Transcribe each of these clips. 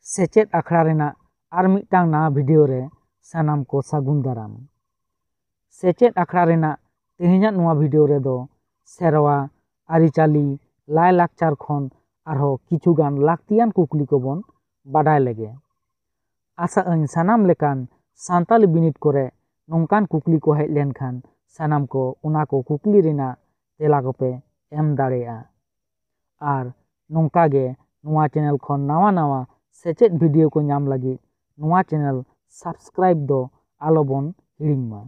सेचेद आखड़ा Raina are मिटांग ना video रे सानाम को सागुन दाराम। सेचेद आखड़ा रेना तेहेኛᱜ ᱱᱚᱣᱟ वीडियो रे दो सेरवा आरिचाली लाय लाकचार खन आरहो किछुगान लाक्तियान कुकली को बन बाडाय लेगे। आशा अñ सानाम लेकान सान्ताली बिनिट कोरे नोंकान कुकली को हेज लेनखान सानाम को उना को कुकली रेना तेला कोपे एम दाड़ेया। आर नोंकागे नोवा चैनल खन नावा नावा सेचेद वीडियो को नाम लगी नोवा चैनल सब्सक्राइब दो आलोबन हिड़िंगमा।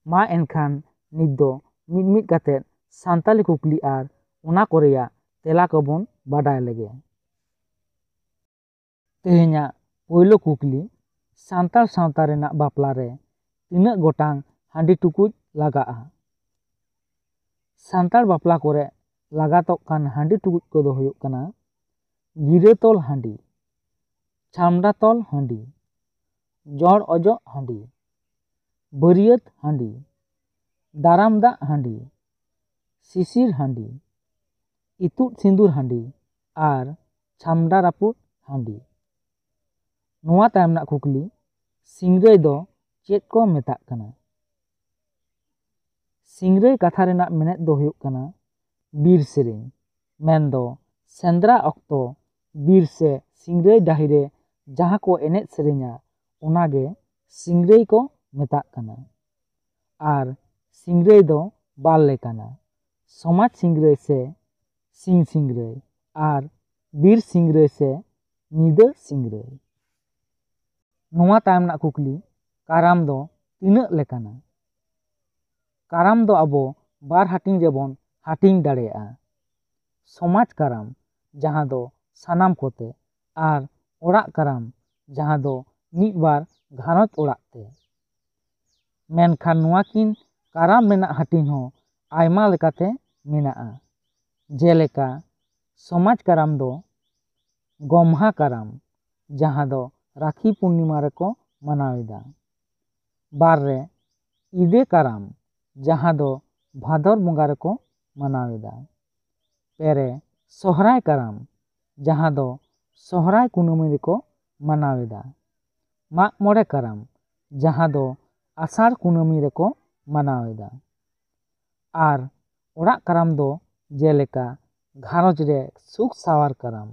मा एनखान नित दो मिट कातेद सान्ताली कुकली आर उना कोरेया तेला को बन बाडाय लेगे। तेहेኛᱜ पोयलो कुकली सान्ताल सावता रेना बापला रे तिनाग गोटांग हांडी टुकुज लागाआ। सान्ताल बापला कोरे लागातोग कान हांडी टुकुज कोदो हुयुग काना गिरा तोल हांडी, छामडा तोल हांडी, जड़ अजो हांडी, बरियत हांडी, दाराम दाग हांडी, शिशिर हांडी, इतुद सिंदूर हांडी आर छामडा रापुद हांडी। नोवा तायमना कुकली सिंगराय दो चेद को मेताग काना। सिंगराय कथा रेना मेनेद दो हुयुग काना बीर सेरेñ मेनदो सेंद्रा अक्तो बीर से सिंगराय डाहिरे जहाँ को एनेज सेरेñा उनागे सिंगराय को मेताग काना। आर सिंगराय दो बाल लेकाना समाज सिंगराय से सिंग सिंगराय आर बीर सिंगराय से निदा सिंगराय। नोवा तायमना कुकली काराम दो तिनाग लेकाना। काराम दो आबो बार हाटिंग रेबन हाटिंग दाड़ेया। समाज काराम जहाँ दो सानाम कोते आर ओड़ाग काराम जहाँ दो मिट बार घारंज ओड़ाग ते। मेनखान नोवा किन काराम रेना हाटिंग हो आयमा लेकाते मेनाआ। जेलेका समाज काराम दो गम्हा काराम जहाँ दो राखी पूर्णिमा रे को मनावेदा। बार रे ईदे काराम जहाँ दो भादर बंगा रे को मनावेदा। पेरे सोहराय काराम जहाँ दो सोहराय कुनामी रे को मनावेदा। माग मोड़े काराम जहाँ दो आषाढ़ कुनामी रे को मनावेदा। आर ओड़ाग काराम दो जेलेका घारंज रे सुख सावार काराम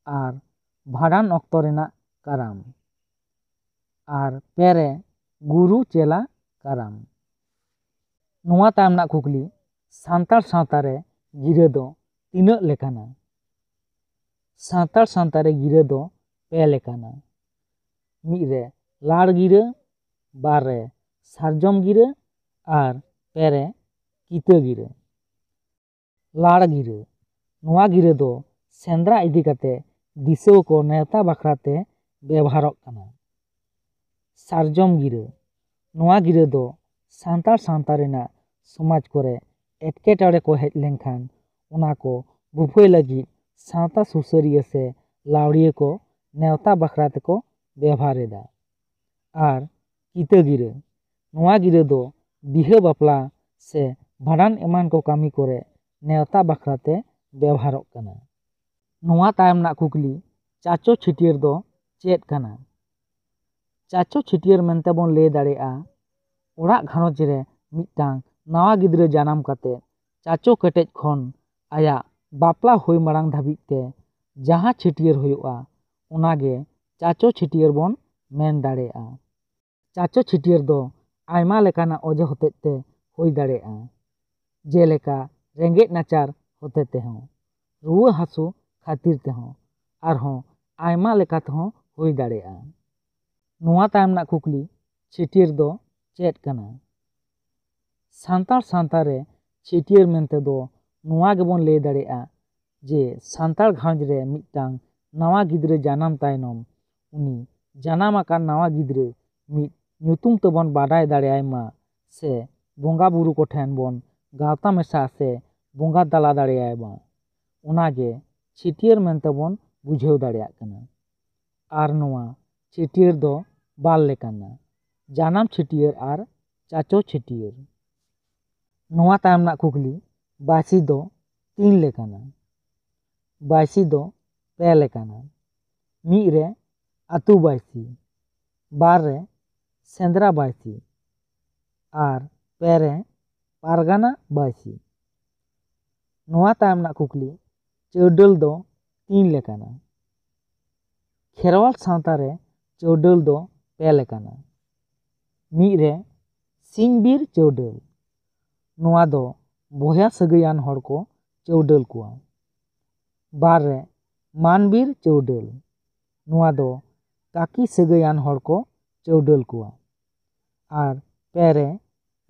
आर भाडान अक्तो रेना काराम आर पेरे गुरु चेला काराम। नोवा तायमना कुकली सान्ताल सावता रे गिरा दो तिनाग लेकाना। सान्ताल सावता रे गिरा दो पे लेकाना। मिट रे लाड़ गिरा, बार रे सारजम गिरा आर पे रे किता गिरा। लाड़ गिरा नोवा गिरा दो सेंद्रा इदी काते दिसौ को नेवता बाखराते व्यवहारक काना। सारजम गिरा नोवा गिरा दो सान्ताल सावता रेना समाज कोरे एटकेटोड़े को हेज लेनखान उना को बुफाय लगी सावता सुसारिया से लावड़िया को नेवता बाखराते को व्यवहारेदा। आर किता गिरा नोवा गिरा दो बिहा बापला से भाडान एमान को कामी कोरे नेवता बाखराते व्यवहारक काना। नोवा तायमना कुकली चाचो छिटियर दो चेद काना। चाचो छिटियर मेनते बन लay दाड़ेया ओड़ाग घारंज रे मिटांग नावा गिद्रा जानाम काते चाचो केटेज खन आया बापला हुई मारांग धाबिज ते जहाँ छिटियर हुयुआ उनागे चाचो छिटियर बन मेन दाड़ेया। चाचो छिटियर दो आयमा लेकाना अजे होतेते हुई दाड़ेया। जेलेका रेंगेज नाचार होतेते हों, रुआ हासु खातिर ते हों आरहों आयमा लेकाते हों हुई दाड़ेया। नोवा तायमना कुकली छिटियर दो चेद काना। सान्ताल सावता रे छिटियर मेनते दो नोवा गेबन लay दाड़ेया जे सान्ताल घारंज रे मिटांग नावा गिद्रा जानाम तायनम उनी जानाम आकान नावा गिद्रा मिट ᱧᱩᱛᱩᱢ तबन बाडाय दाड़ेयायमा से बोंगा बुरु को ठेन बन गावता मेसा से बोंगा दला दाड़ेयायमा उनागे छिटियर मेनते बन बुझाव दाड़ेयाग काना। आर नोवा छिटियर दो बाल लेकाना जानाम छिटियर आर चाचो छिटियर। नोवा तायमना कुकली बायसी दो तीन लेकाना। बायसी दो पे लेकाना। ᱢᱤᱫ ᱨᱮ ᱟᱹᱛᱩ ᱵᱟᱭᱥᱤ, ᱵᱟᱨ ᱨᱮ ᱥᱮᱸᱫᱽᱨᱟ ᱵᱟᱭᱥᱤ ᱟᱨ ᱯᱮ ᱨᱮ ᱯᱟᱨᱜᱟᱱᱟ ᱵᱟᱭᱥᱤ। ᱱᱚᱣᱟ ᱛᱟᱭᱚᱢ ᱨᱮᱱᱟᱜ ᱠᱩᱠᱞᱤ, ᱪᱟᱹᱣᱰᱟᱹᱞ ᱫᱚ ᱛᱤᱱ ᱞᱮᱠᱟᱱᱟ? ᱠᱷᱮᱨᱣᱟᱞ ᱥᱟᱶᱛᱟ ᱨᱮ ᱪᱟᱹᱣᱰᱟᱹᱞ ᱫᱚ ᱯᱮ ᱞᱮᱠᱟᱱᱟ। ᱢᱤᱫ ᱨᱮ ᱥᱤᱧ ᱵᱤᱨ ᱪᱟᱹᱣᱰᱟᱹᱞ, ᱱᱚᱣᱟ ᱫᱚ ᱵᱚᱭᱦᱟ ᱥᱟᱹᱜᱟᱹᱭᱟᱱ ᱦᱚᱲ ᱠᱚ ᱪᱟᱹᱣᱰᱟᱹᱞ ᱠᱚᱣᱟ। ᱵᱟᱨ ᱨᱮ ᱢᱟᱱ ᱵᱤᱨ ᱪᱟᱹᱣᱰᱟᱹᱞ, ᱱᱚᱣᱟ ᱫᱚ ᱠᱟᱠᱤ ᱥᱟᱹᱜᱟᱹᱭᱟᱱ ᱦᱚᱲ ᱠᱚ ᱪᱟᱹᱣᱰᱟᱹᱞ ᱠᱚᱣᱟ। ᱟᱨ ᱯᱮ ᱨᱮ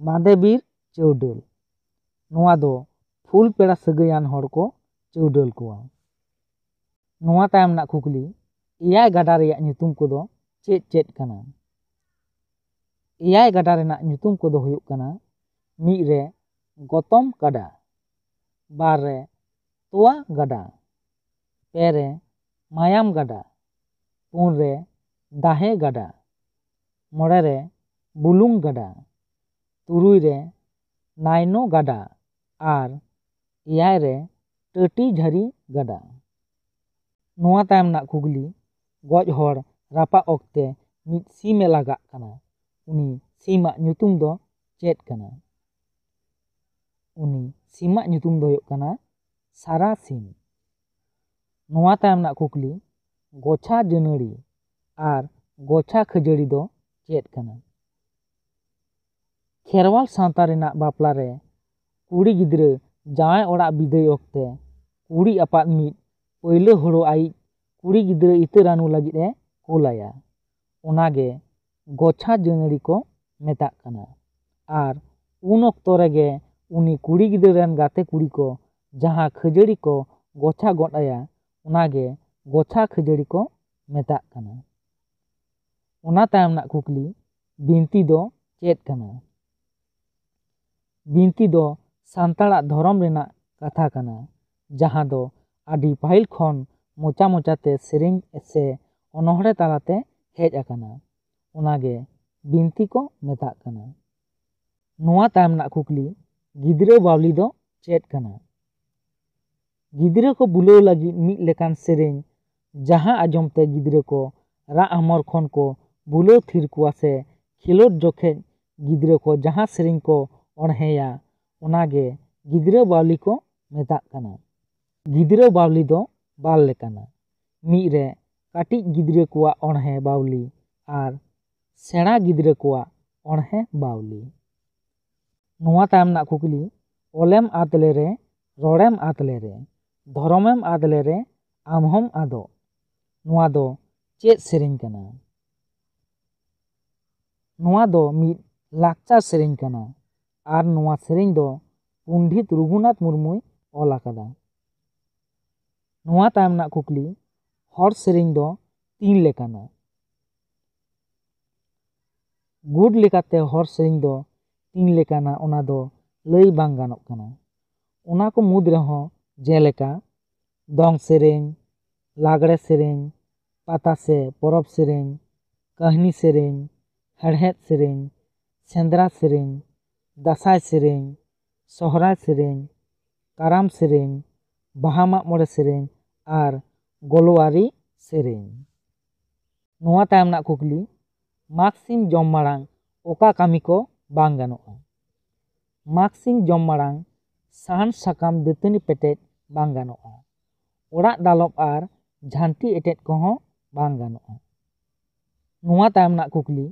ᱢᱟᱫᱮ ᱵᱤᱨ ᱪᱟᱹᱣᱰᱟᱹᱞ, ᱱᱚᱣᱟ ᱫᱚ ᱯᱷᱩᱞ ᱯᱮᱲᱟ ᱥᱟᱹᱜᱟᱹᱭᱟᱱ ᱦᱚᱲ ᱠᱚ ᱪᱟᱹᱣᱰᱟᱹᱞ ᱠᱚᱣᱟ। ᱱᱚᱣᱟ ᱛᱟᱭᱚᱢ ᱨᱮᱱᱟᱜ ᱠᱩᱠᱞᱤ, ᱮᱭᱟᱭ ᱜᱟᱰᱟ ᱨᱮᱭᱟᱜ ᱧᱩᱛᱩᱢ ᱠᱚᱫᱚ ᱪᱮᱫ ᱪᱮᱫ ᱠᱟᱱᱟ? ᱮᱭᱟᱭ ᱜᱟᱰᱟ ᱨᱮᱱᱟᱜ ᱧᱩᱛᱩᱢ ᱠᱚᱫᱚ ᱦᱩᱭᱩᱜ ᱠᱟᱱᱟ, ᱢᱤᱫ ᱨᱮ ᱜᱚᱛᱚᱢ ᱜᱟᱰᱟ, ᱵᱟᱨ ᱨᱮ ᱛᱚᱣᱟ ᱜᱟᱰᱟ, ᱯᱮ ᱨᱮ ᱢᱟᱭᱟᱢ ᱜᱟᱰᱟ, ᱯᱩᱱ ᱨᱮ ᱫᱟᱦᱮ ᱜᱟᱰᱟ, ᱢᱚᱬᱮ ᱨᱮ ᱵᱩᱞᱩᱝ ᱜᱟᱰᱟ, ᱛᱩᱨᱩᱭ ᱨᱮ ᱱᱟᱭᱱᱚ ᱜᱟᱰᱟ ᱟᱨ ᱮᱭᱟᱭ ᱨᱮ ᱴᱟᱹᱴᱤ ᱡᱷᱟᱹᱨᱤ ᱜᱟᱰᱟ। ᱱᱚᱣᱟ ᱛᱟᱭᱚᱢ ᱨᱮᱱᱟᱜ ᱠᱩᱠᱞᱤ, ᱜᱚᱡ ᱦᱚᱲ ᱨᱟᱯᱟᱜ ᱚᱠᱛᱮ ᱢᱤᱫ ᱥᱤᱢᱮ ᱞᱟᱜᱟᱜ ᱠᱟᱱᱟ, ᱩᱱᱤ ᱥᱤᱢᱟᱜ ᱧᱩᱛᱩᱢ ᱫᱚ ᱪᱮᱫ ᱠᱟᱱᱟ? ᱩᱱᱤ ᱥᱤᱢᱟᱜ ᱧᱩᱛᱩᱢ ᱫᱚ ᱦᱩᱭᱩᱜ ᱠᱟᱱᱟ ᱥᱟᱨᱟ ᱥᱤᱢ। ᱱᱚᱣᱟ ᱛᱟᱭᱚᱢ ᱨᱮᱱᱟᱜ ᱠᱩᱠᱞᱤ, ᱜᱚᱪᱷᱟ ᱡᱟᱹᱱᱟᱹᱲᱤ ᱟᱨ ᱜᱚᱪᱷᱟ ᱠᱷᱟᱹᱡᱟᱹᱲᱤ ᱫᱚ ᱪᱮᱫ ᱠᱟᱱᱟ? ᱠᱷᱮᱨᱣᱟᱞ ᱥᱟᱶᱛᱟ ᱨᱮᱱᱟᱜ ᱵᱟᱯᱞᱟ ᱨᱮ ᱠᱩᱲᱤ ᱜᱤᱫᱽᱨᱟᱹ ᱡᱟᱶᱟᱭ ᱚᱲᱟᱜ ᱵᱤᱫᱟᱹᱭ ᱚᱠᱛᱮ ᱠᱩᱲᱤ ᱟᱯᱟᱛ ᱢᱤᱫ ᱯᱳᱭᱞᱳ ᱦᱳᱲᱳ ᱟᱭᱤᱡ ᱠᱩᱲᱤ ᱜᱤᱫᱽᱨᱟᱹ ᱤᱛᱟᱹ ᱨᱟᱱᱩ ᱞᱟᱹᱜᱤᱫ ᱮ ᱠᱳᱞᱟᱭᱟ, ᱚᱱᱟᱜᱮ ᱜᱚᱪᱷᱟ ᱡᱟᱹᱱᱟᱹᱲᱤ ᱠᱚ ᱢᱮᱛᱟᱜ ᱠᱟᱱᱟ। ᱟᱨ ᱩᱱ ᱚᱠᱛᱚ ᱨᱮᱜᱮ ᱩᱱᱤ ᱠᱩᱲᱤ ᱜᱤᱫᱽᱨᱟᱹ ᱨᱮᱱ ᱜᱟᱛᱮ ᱠᱩᱲᱤ ko ᱡᱟᱦᱟᱸ ᱠᱷᱟᱹᱡᱟᱹᱲᱤ ko ᱜᱚᱪᱷᱟ ᱜᱚᱫ ᱟᱭᱟ, ᱚᱱᱟᱜᱮ ᱜᱚᱪᱷᱟ ᱠᱷᱟᱹᱡᱟᱹᱲᱤ ᱠᱚ ᱢᱮᱛᱟᱜ ᱠᱟᱱᱟ। ᱚᱱᱟ ᱛᱟᱭᱚᱢ ᱨᱮᱱᱟᱜ ᱠᱩᱠᱞᱤ, ᱵᱤᱱᱛᱤ ᱫᱚ ᱪᱮᱫ ᱠᱟᱱᱟ? ᱵᱤᱱᱛᱤ ᱫᱚ ᱥᱟᱱᱛᱟᱲᱟᱜ ᱫᱷᱚᱨᱚᱢ ᱨᱮᱱᱟᱜ ᱠᱟᱛᱷᱟ ᱠᱟᱱᱟ, ᱡᱟᱦᱟᱸ ᱫᱚ ᱟᱹᱰᱤ ᱯᱟᱹᱦᱤᱞ ᱠᱷᱚᱱ ᱢᱚᱪᱟ ᱢᱚᱪᱟᱛᱮ ᱥᱮᱨᱮᱧ ᱥᱮ ᱚᱱᱚᱬᱦᱮ ᱛᱟᱞᱟᱛᱮ ᱦᱮᱡ ᱟᱠᱟᱱᱟ, ᱚᱱᱟᱜᱮ ᱵᱤᱱᱛᱤ ᱠᱚ ᱢᱮᱛᱟᱜ ᱠᱟᱱᱟ। ᱱᱚᱣᱟ ᱛᱟᱭᱚᱢ ᱨᱮᱱᱟᱜ ᱠᱩᱠᱞᱤ, ᱜᱤᱫᱽᱨᱟᱹ ᱵᱟᱣᱞᱤ ᱫᱚ ᱪᱮᱫ ᱠᱟᱱᱟ? ᱜᱤᱫᱽᱨᱟᱹ ko ᱵᱩᱞᱟᱹᱣ ᱞᱟᱹᱜᱤᱫ ᱢᱤᱫ ᱞᱮᱠᱟᱱ ᱥᱮᱨᱮᱧ, ᱡᱟᱦᱟᱸ ᱟᱸᱡᱚᱢ ᱛᱮ ᱜᱤᱫᱽᱨᱟᱹ ko ᱨᱟᱜ ᱦᱚᱢᱚᱨ ᱠᱷᱚᱱ ko ᱵᱩᱞᱟᱹᱣ ᱛᱷᱤᱨ ᱠᱚᱣᱟ ᱥᱮ ᱠᱷᱮᱞᱳᱰ ᱡᱚᱠᱷᱮᱡ ᱜᱤᱫᱽᱨᱟᱹ ko ᱡᱟᱦᱟᱸ ᱥᱮᱨᱮᱧ ko ᱚᱬᱦᱮᱭᱟ, ᱚᱱᱟᱜᱮ ᱜᱤᱫᱽᱨᱟᱹ ᱵᱟᱣᱞᱤ ᱠᱚ ᱢᱮᱛᱟᱜ ᱠᱟᱱᱟ। ᱜᱤᱫᱽᱨᱟᱹ ᱵᱟᱣᱞᱤ ᱫᱚ ᱵᱟᱨ ᱞᱮᱠᱟᱱᱟ, ᱢᱤᱫ ᱨᱮ ᱠᱟᱹᱴᱤᱡ ᱜᱤᱫᱽᱨᱟᱹ kᱚᱣᱟᱜ ᱚᱬᱦᱮ ᱵᱟᱣᱞᱤ ᱟᱨ ᱥᱮᱬᱟ ᱜᱤᱫᱽᱨᱟᱹ kᱚᱣᱟᱜ ᱚᱬᱦᱮ ᱵᱟᱣᱞᱤ। ᱱᱚᱣᱟ ᱛᱟᱭᱚᱢ ᱨᱮᱱᱟᱜ ᱠᱩᱠᱞᱤ, ᱚᱞᱮᱢ ᱟᱫ ᱞᱮᱨᱮ ᱨᱚᱲᱮᱢ ᱟᱫ ᱞᱮᱨᱮ ᱫᱷᱚᱨᱚᱢᱮᱢ ᱟᱫ ᱞᱮᱨᱮ ᱟᱢ ᱦᱚᱢ ᱟᱫᱚᱜ, ᱱᱚᱣᱟ ᱫᱚ ᱪᱮᱫ ᱥᱮᱨᱮᱧ ᱠᱟᱱᱟ? ᱱᱚᱣᱟ ᱫᱚ ᱢᱤᱫ ᱞᱟᱠᱪᱟᱨ ᱥᱮᱨᱮᱧ ᱠᱟᱱᱟ ᱟᱨ ᱱᱚᱣᱟ ᱥᱮᱨᱮᱧ ᱫᱚ ᱯᱚᱱᱰᱤᱛ ᱨᱚᱜᱷᱩᱱᱟᱛᱷ ᱢᱩᱨᱢᱩᱭ ᱚᱞ ᱟᱠᱟᱫᱟ। ᱱᱚᱣᱟ ᱛᱟᱭᱚᱢ ᱨᱮᱱᱟᱜ ᱠᱩᱠᱞᱤ, ᱦᱚᱲ ᱥᱮᱨᱮᱧ ᱫᱚ ᱛᱤᱱ ᱞᱮᱠᱟᱱᱟ? ᱜᱩᱰ ᱞᱮᱠᱟᱛᱮ ᱦᱚᱲ ᱥᱮᱨᱮᱧ ᱫᱚ ᱛᱤᱱ ᱞᱮᱠᱟᱱᱟ ᱚᱱᱟ ᱫᱚ ᱞᱟᱹᱭ ᱵᱟᱝ ᱜᱟᱱᱚᱜ ᱠᱟᱱᱟ। ᱚᱱᱟ ᱠᱚ ᱢᱩᱫᱽ ᱨᱮᱦᱚᱸ ᱡᱮᱞᱮᱠᱟ ᱫᱚᱝ ᱥᱮᱨᱮᱧ, ᱞᱟᱜᱽᱲᱮ ᱥᱮᱨᱮᱧ, ᱯᱟᱛᱟ ᱥᱮ ᱯᱚᱨᱚᱵᱽ ᱥᱮᱨᱮᱧ, ᱠᱟᱹᱦᱱᱤ ᱥᱮᱨᱮᱧ, ᱦᱮᱲᱦᱮᱫ ᱥᱮᱨᱮᱧ, ᱥᱮᱸᱫᱽᱨᱟ ᱥᱮᱨᱮᱧ, ᱫᱟᱸᱥᱟᱭ ᱥᱮᱨᱮᱧ, ᱥᱚᱦᱨᱟᱭ ᱥᱮᱨᱮᱧ, ᱠᱟᱨᱟᱢ ᱥᱮᱨᱮᱧ, ᱵᱟᱦᱟ ᱢᱟᱜ ᱢᱚᱬᱮ ᱥᱮᱨᱮᱧ ᱟᱨ ᱜᱚᱞᱣᱟᱨᱤ ᱥᱮᱨᱮᱧ। ᱱᱚᱣᱟ ᱛᱟᱭᱚᱢ ᱨᱮᱱᱟᱜ ᱠᱩᱠᱞᱤ, ᱢᱟᱜᱽ ᱥᱤᱢ ᱡᱚᱢ ᱢᱟᱲᱟᱝ ᱚᱠᱟ ᱠᱟᱹᱢᱤ ᱠᱚ ᱵᱟᱝ ᱜᱟᱱᱚᱜᱼᱟ? ᱢᱟᱜᱽ ᱥᱤᱢ ᱡᱚᱢ ᱢᱟᱲᱟᱝ ᱥᱟᱦᱟᱱ ᱥᱟᱠᱟᱢ ᱫᱟᱹᱛᱟᱹᱱᱤ ᱯᱮᱴᱮᱡ ᱵᱟᱝ ᱜᱟᱱᱚᱜᱼᱟ। ᱚᱲᱟᱜ ᱫᱟᱞᱚᱵ ᱟᱨ ᱡᱷᱟᱹᱱᱴᱤ ᱮᱴᱮᱫ ᱠᱚᱦᱚᱸ ᱵᱟᱝ ᱜᱟᱱᱚᱜᱼᱟ। ᱱᱚᱣᱟ ᱛᱟᱭᱚᱢ ᱨᱮᱱᱟᱜ ᱠᱩᱠᱞᱤ,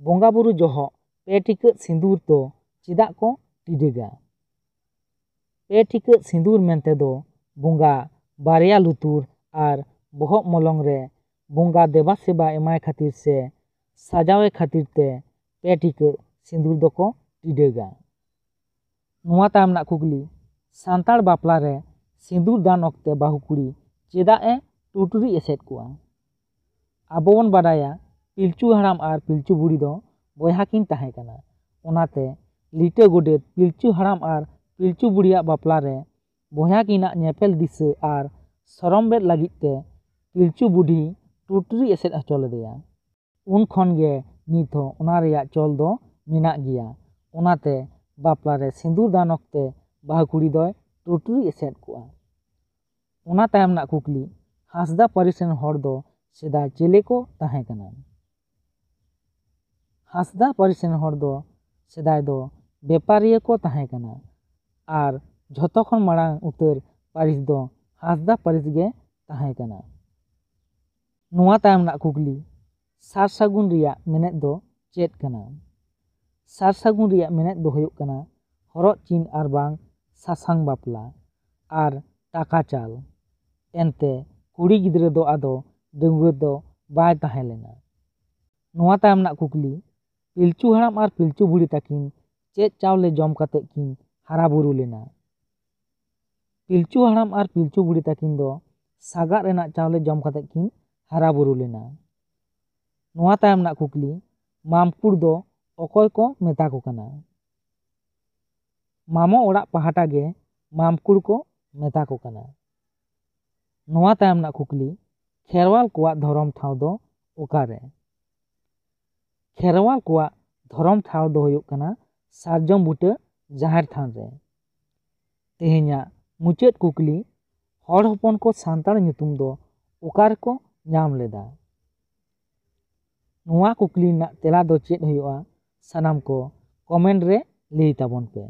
ᱵᱚᱸᱜᱟ ᱵᱩᱨᱩ ᱡᱚᱦᱚᱜ ᱯᱮ ᱴᱤᱠᱟᱹᱜ ᱥᱤᱸᱫᱩᱨ ᱫᱚ ᱪᱮᱫᱟᱜ ᱠᱚ ᱴᱤᱰᱟᱹᱜᱟ? ᱯᱮ ᱴᱤᱠᱟᱹᱜ ᱥᱤᱸᱫᱩᱨ ᱢᱮᱱᱛᱮ ᱫᱚ ᱵᱚᱸᱜᱟ ᱵᱟᱨᱭᱟ ᱞᱩᱛᱩᱨ ᱟᱨ ᱵᱚᱦᱚᱜ ᱢᱚᱞᱚᱝ ᱨᱮ ᱵᱚᱸᱜᱟ ᱫᱮᱵᱟ ᱥᱮᱵᱟ ᱮᱢᱟᱭ ᱠᱷᱟᱹᱛᱤᱨ ᱥᱮ ᱥᱟᱡᱟᱣᱮ ᱠᱷᱟᱹᱛᱤᱨ te ᱯᱮ ᱴᱤᱠᱟᱹᱜ ᱥᱤᱸᱫᱩᱨ ᱫᱚᱠᱚ ᱴᱤᱰᱟᱹᱜᱟ। ᱱᱚᱣᱟ ᱛᱟᱭᱚᱢ ᱨᱮᱱᱟᱜ ᱠᱩᱠᱞᱤ, ᱥᱟᱱᱛᱟᱲ ᱵᱟᱯᱞᱟ ᱨᱮ ᱥᱤᱸᱫᱩᱨ ᱫᱟᱱ ᱚᱠᱛᱮ ᱵᱟᱹᱦᱩ ᱠᱩᱲᱤ ᱪᱮᱫᱟᱜ ᱮ ᱴᱩᱴᱩᱨᱤ ᱮᱥᱮᱫ ᱠᱚᱣᱟ? ᱟᱵᱚ ᱵᱚᱱ ᱵᱟᱰᱟᱭᱟ ᱯᱤᱞᱪᱩ ᱦᱟᱲᱟᱢ ᱟᱨ ᱯᱤᱞᱪᱩ ᱵᱩᱲᱦᱤ ᱫᱚ ᱵᱚᱭᱦᱟ ᱠᱤᱱ ᱛᱟᱦᱮᱸ ᱠᱟᱱᱟ। ᱚᱱᱟᱛᱮ ᱞᱤᱴᱟᱹ ᱜᱚᱰᱮᱛ ᱯᱤᱞᱪᱩ ᱦᱟᱲᱟᱢ ᱟᱨ ᱯᱤᱞᱪᱩ ᱵᱩᱲᱦᱤᱭᱟᱜ ᱵᱟᱯᱞᱟ ᱨᱮ ᱵᱚᱭᱦᱟ ᱠᱤᱱᱟᱜ ᱧᱮᱯᱮᱞ ᱫᱤᱥᱟᱹ ᱟᱨ ᱥᱚᱨᱚᱢᱵᱮᱫ ᱞᱟᱹᱜᱤᱫ te ᱯᱤᱞᱪᱩ ᱵᱩᱰᱷᱤ ᱴᱩᱴᱩᱨᱤ ᱮᱥᱮᱫ ᱦᱚᱪᱚ ᱞᱮᱫᱮᱭᱟ। ᱩᱱ ᱠᱷᱚᱱ ᱜᱮ ᱱᱤᱛ ᱦᱚᱸ ᱚᱱᱟ ᱨᱮᱭᱟᱜ ᱪᱚᱞ ᱫᱚ ᱢᱮᱱᱟᱜ ᱜᱮᱭᱟ। ᱚᱱᱟᱛᱮ ᱵᱟᱯᱞᱟ ᱨᱮ ᱥᱤᱸᱫᱩᱨ ᱫᱟᱱ ᱚᱠᱛᱮ ᱵᱟᱹᱦᱩ ᱠᱩᱲᱤ ᱫᱚᱭ ᱴᱩᱴᱩᱨᱤ ᱮᱥᱮᱫ ᱠᱚᱣᱟ। ᱚᱱᱟ ᱛᱟᱭᱚᱢ ᱨᱮᱱᱟᱜ ᱠᱩᱠᱞᱤ, ᱦᱟᱸᱥᱫᱟ ᱯᱟᱹᱨᱤᱥ ᱨᱮᱱ ᱦᱚᱲ ᱫᱚ ᱥᱮᱫᱟᱭ ᱪᱮᱞᱮ ᱠᱚ ᱛᱟᱦᱮᱸ ᱠᱟᱱᱟ? ᱦᱟᱸᱥᱫᱟ ᱯᱟᱹᱨᱤᱥ ᱨᱮᱱ ᱦᱚᱲ ᱫᱚ ᱥᱮᱫᱟᱭ ᱫᱚ ᱵᱮᱯᱟᱨᱤᱭᱟᱹ ᱠᱚ ᱛᱟᱦᱮᱸ ᱠᱟᱱᱟ ᱟᱨ ᱡᱷᱚᱛᱚ ᱠᱷᱚᱱ ᱢᱟᱲᱟᱝ ᱩᱛᱟᱹᱨ ᱯᱟᱹᱨᱤᱥ ᱫᱚ ᱦᱟᱸᱥᱫᱟ ᱯᱟᱹᱨᱤᱥ ᱜᱮ ᱛᱟᱦᱮᱸ ᱠᱟᱱᱟ। ᱱᱚᱣᱟ ᱛᱟᱭᱚᱢ ᱨᱮᱱᱟᱜ ᱠᱩᱠᱞᱤ, ᱥᱟᱨ ᱥᱟᱹᱜᱩᱱ ᱨᱮᱭᱟᱜ ᱢᱮᱱᱮᱫ ᱫᱚ ᱪᱮᱫ ᱠᱟᱱᱟ? ᱥᱟᱨ ᱥᱟᱹᱜᱩᱱ ᱨᱮᱭᱟᱜ ᱢᱮᱱᱮᱫ ᱫᱚ ᱦᱩᱭᱩᱜ ᱠᱟᱱᱟ ᱦᱚᱨᱚᱜ ᱪᱤᱱ ᱟᱨ ᱵᱟᱝ ᱥᱟᱥᱟᱝ ᱵᱟᱯᱞᱟ ᱟᱨ ᱴᱟᱠᱟ ᱪᱟᱞ। ᱮᱱᱛᱮ ᱠᱩᱲᱤ ᱜᱤᱫᱽᱨᱟᱹ ᱫᱚ ᱟᱫᱚ ᱰᱟᱺᱜᱩᱣᱟᱹ ᱫᱚ ᱵᱟᱭ ᱛᱟᱦᱮᱸ ᱞᱮᱱᱟ। ᱱᱚᱣᱟ ᱛᱟᱭᱚᱢ ᱨᱮᱱᱟᱜ ᱠᱩᱠᱞᱤ, ᱯᱤᱞᱪᱩ ᱦᱟᱲᱟᱢ ᱟᱨ ᱯᱤᱞᱪᱩ ᱵᱩᱲᱦᱤ ᱛᱟᱹᱠᱤᱱ ᱪᱮᱫ ᱪᱟᱣᱞᱮ ᱡᱚᱢ ᱠᱟᱛᱮ ᱠᱤᱱ ᱦᱟᱨᱟ ᱵᱩᱨᱩ ᱞᱮᱱᱟ? ᱯᱤᱞᱪᱩ ᱦᱟᱲᱟᱢ ᱟᱨ ᱯᱤᱞᱪᱩ ᱵᱩᱲᱦᱤ ᱛᱟᱹᱠᱤᱱ ᱫᱚ ᱥᱟᱜᱟᱫ ᱨᱮᱱᱟᱜ ᱪᱟᱣᱞᱮ ᱡᱚᱢ ᱠᱟᱛᱮ ᱠᱤᱱ ᱦᱟᱨᱟ ᱵᱩᱨᱩ ᱞᱮᱱᱟ। ᱱᱚᱣᱟ ᱛᱟᱭᱚᱢ ᱨᱮᱱᱟᱜ ᱠᱩᱠᱞᱤ, ᱢᱟᱢᱠᱩᱲ ᱫᱚ ᱚᱠᱚᱭ ᱠᱚ ᱢᱮᱛᱟ ᱠᱚ ᱠᱟᱱᱟ? ᱢᱟᱢᱚ ᱚᱲᱟᱜ ᱯᱟᱦᱴᱟ ᱜᱮ ᱢᱟᱢᱠᱩᱲ ᱠᱚ ᱢᱮᱛᱟ ᱠᱚ ᱠᱟᱱᱟ। ᱱᱚᱣᱟ ᱛᱟᱭᱚᱢ ᱨᱮᱱᱟᱜ ᱠᱩᱠᱞᱤ, ᱠᱷᱮᱨᱣᱟᱞ ᱠᱚᱣᱟᱜ ᱫᱷᱚᱨᱚᱢ ᱴᱷᱟᱶ ᱫᱚ ᱚᱠᱟᱨᱮ? ᱠᱷᱮᱨᱣᱟᱞ ᱠᱚᱣᱟᱜ ᱫᱷᱚᱨᱚᱢ ᱴᱷᱟᱶ ᱫᱚ ᱦᱩᱭᱩᱜ ᱠᱟᱱᱟ ᱥᱟᱨᱡᱚᱢ ᱵᱩᱴᱟᱹ ᱡᱟᱦᱮᱨ ᱛᱷᱟᱱ ᱨᱮ। ᱛᱮᱦᱮᱧᱟᱜ ᱢᱩᱪᱟᱹᱫ ᱠᱩᱠᱞᱤ, ᱦᱚᱲ ᱦᱚᱯᱚᱱ ᱠᱚ ᱥᱟᱱᱛᱟᱲ ᱧᱩᱛᱩᱢ ᱫᱚ ᱚᱠᱟ ᱨᱮᱠᱚ ᱧᱟᱢ ᱞᱮᱫᱟ? ᱱᱚᱣᱟ ᱠᱩᱠᱞᱤ ᱨᱮᱱᱟᱜ ᱛᱮᱞᱟ ᱫᱚ ᱪᱮᱫ ᱦᱩᱭᱩᱜᱼᱟ? ᱥᱟᱱᱟᱢ ᱠᱚ ᱠᱚᱢᱮᱱᱴ ᱨᱮ ᱞᱟᱹᱭ ᱛᱟᱵᱚᱱ ᱯᱮ।